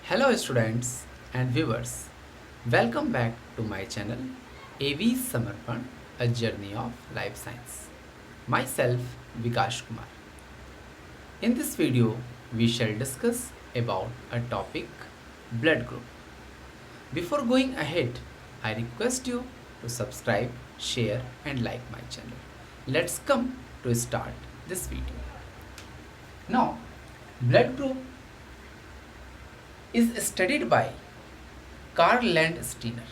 Hello students and viewers. Welcome back to my channel AV Samarpan, a journey of life science. Myself Vikash Kumar. In this video we shall discuss about a topic blood group. Before going ahead, I request you to subscribe, share and like my channel. Let's come to start this video. Now, blood group is studied by Karl Landsteiner,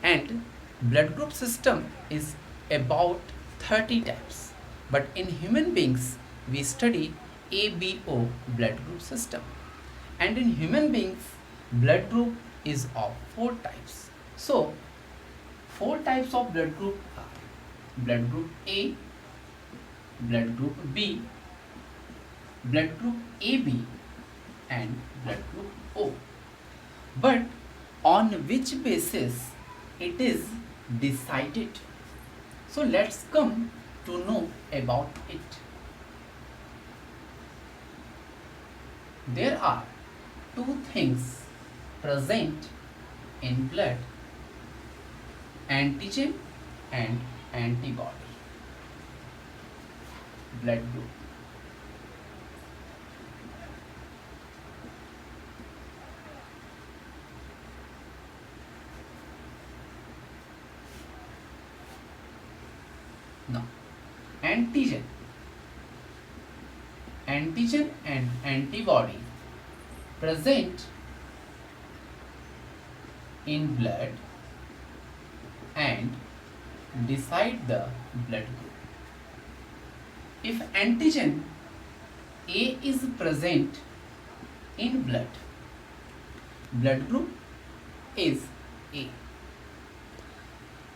and blood group system is about 30 types, but in human beings we study ABO blood group system, and in human beings blood group is of 4 types. So 4 types of blood group are blood group A, blood group B, blood group AB and blood group O. But on which basis it is decided? So let's come to know about it. There are two things present in blood: antigen and antibody. Blood group. Now, antigen and antibody present in blood and decide the blood group. If antigen A is present in blood group is A.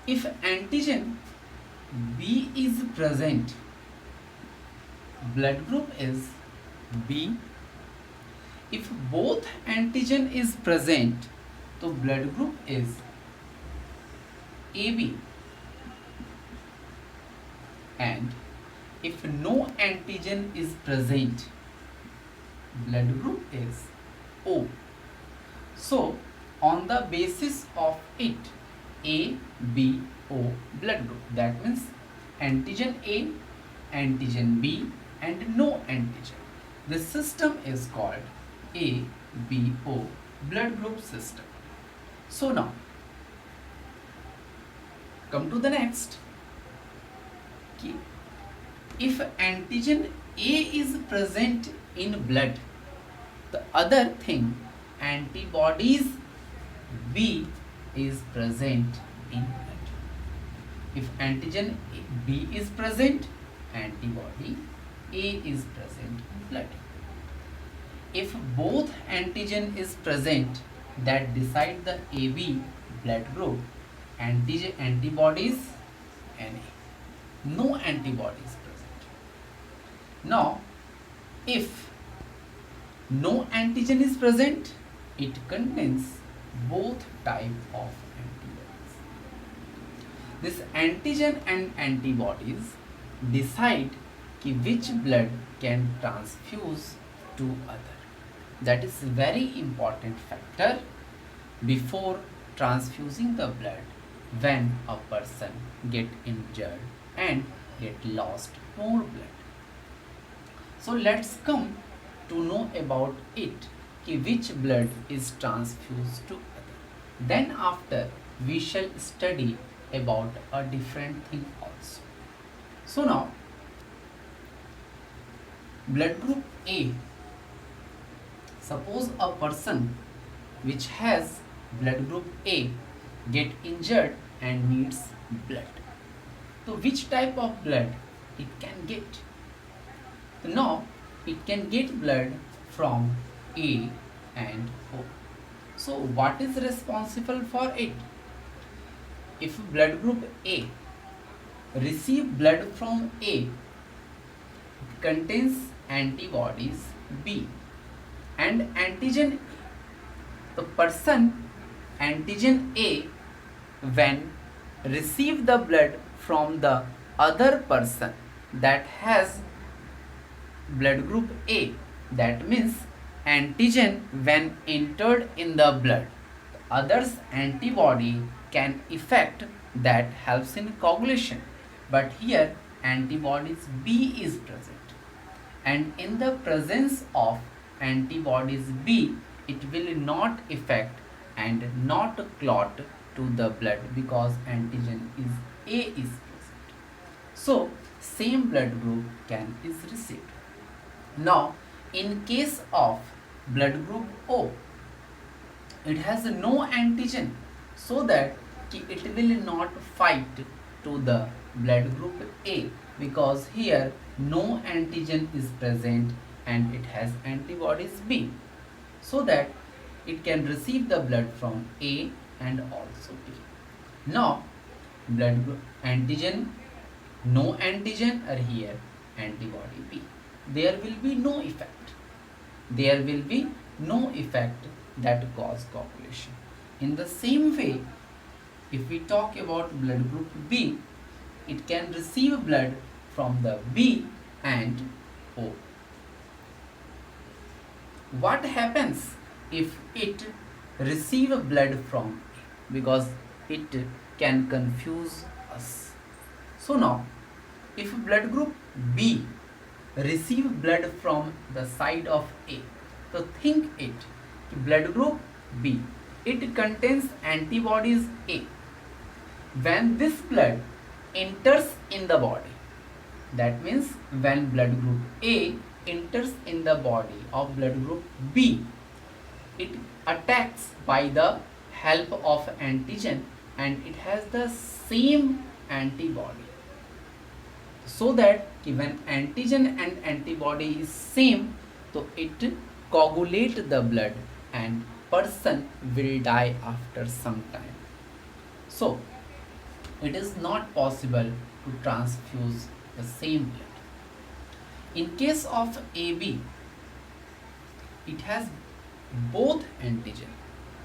If antigen B is present, blood group is B. If both antigen is present, तो blood group is AB. And if no antigen is present, blood group is O. So on the basis of it, A, B, O blood group. That means antigen A, antigen B and no antigen. This system is called ABO blood group system. So now come to the next. If antigen A is present in blood, the other thing antibodies B is present in blood. If antigen B is present, antibody A is present in blood. If both antigen is present, that decide the AB blood group, antibodies NA. No antibodies present. Now, if no antigen is present, it contains both type of antibodies. This antigen and antibodies decide कि which blood can transfuse to other. That is very important factor before transfusing the blood when a person get injured and get lost more blood. So let's come to know about it कि which blood is transfused to other. Then after we shall study about a different thing also. So now blood group A. Suppose a person which has blood group A get injured and needs blood. So which type of blood it can get? So now it can get blood from A and O. So what is responsible for it? If blood group A receive blood from A, it contains antibodies B and antigen. The person antigen A when receive the blood from the other person that has blood group A, that means antigen when entered in the blood. Others antibody can effect that helps in coagulation, but here antibodies B is present, and in the presence of antibodies B, it will not affect and not clot to the blood because antigen is A is present. So same blood group can is received. Now in case of blood group O, it has no antigen, so that it will not fight to the blood group A because here no antigen is present and it has antibodies B, so that it can receive the blood from A and also B. Now blood group antigen, no antigen, or here antibody B, there will be no effect, there will be no effect that cause coagulation. In the same way, if we talk about blood group B, it can receive blood from the B and O. What happens if it receive blood from A? Because it can confuse us. So now, if blood group B receive blood from the side of A, so think it, blood group B, it contains antibodies A. When this blood enters in the body, that means when blood group A enters in the body of blood group B, it attacks by the help of antigen and it has the same antibody, so that when antigen and antibody is same, so it coagulate the blood and person will die after some time. So it is not possible to transfuse the same blood. In case of AB, it has both antigen,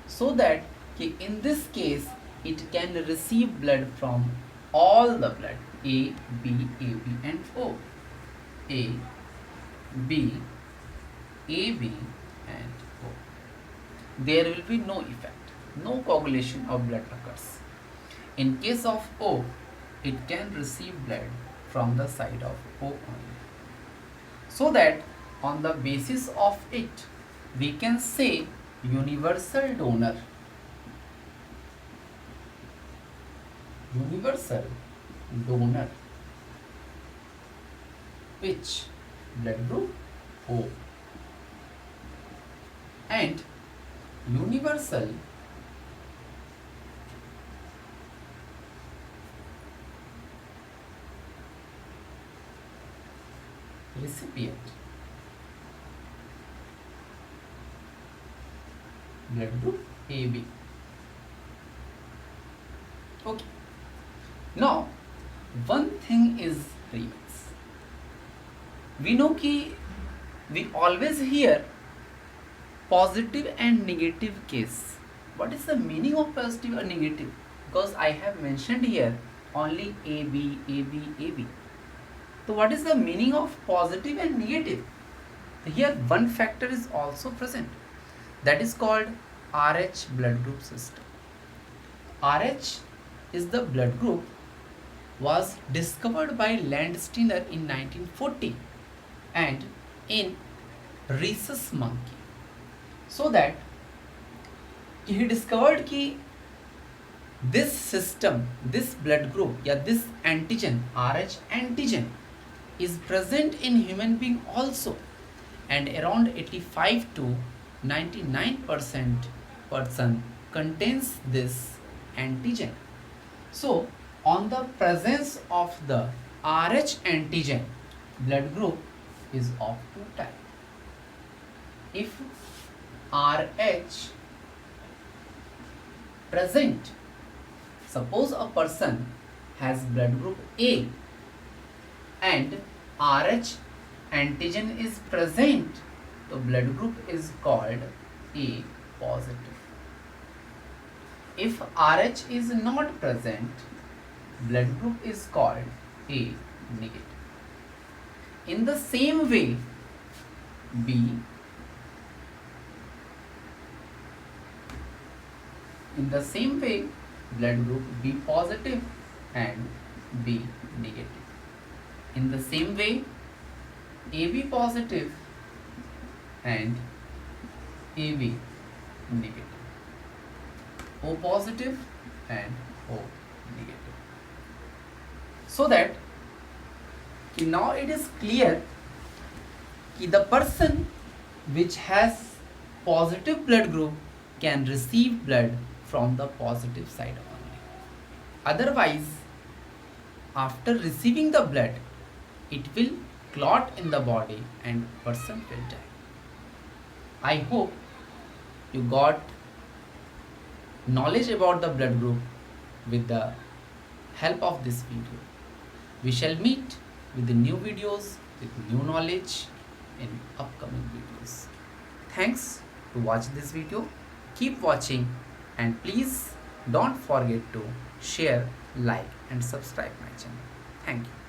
so that in this case it can receive blood from all the blood A, B, AB and O. A, B, AB and O. There will be no effect, no coagulation of blood occurs. In case of O, it can receive blood from the side of O only. So that on the basis of it, we can say universal donor. Universal donor, which blood group O, and universal recipient, blood group AB. Okay. Now one thing is remains. We know कि we always hear positive and negative case. What is the meaning of positive or negative? Because I have mentioned here only AB, AB, AB. So what is the meaning of positive and negative? Here one factor is also present, that is called RH blood group system. RH is the blood group was discovered by Landsteiner in 1940 and in rhesus monkey, so that he discovered कि this system, this blood group, या this antigen, RH antigen, is present in human being also, and around 85 to 99% person contains this antigen. So on the presence of the RH antigen, blood group is of two types. If RH present, suppose a person has blood group A and RH antigen is present, the blood group is called A positive. If RH is not present, blood group is called A negative. In the same way, B, In the same way, blood group B positive and B negative. In the same way, AB positive and AB negative. O positive and O negative. So that now it is clear that the person which has positive blood group can receive blood from the positive side only. Otherwise, after receiving the blood, it will clot in the body and person will die. I hope you got knowledge about the blood group with the help of this video. We shall meet with the new videos with new knowledge in upcoming videos. Thanks to watch this video. Keep watching and please don't forget to share, like and subscribe my channel. Thank you.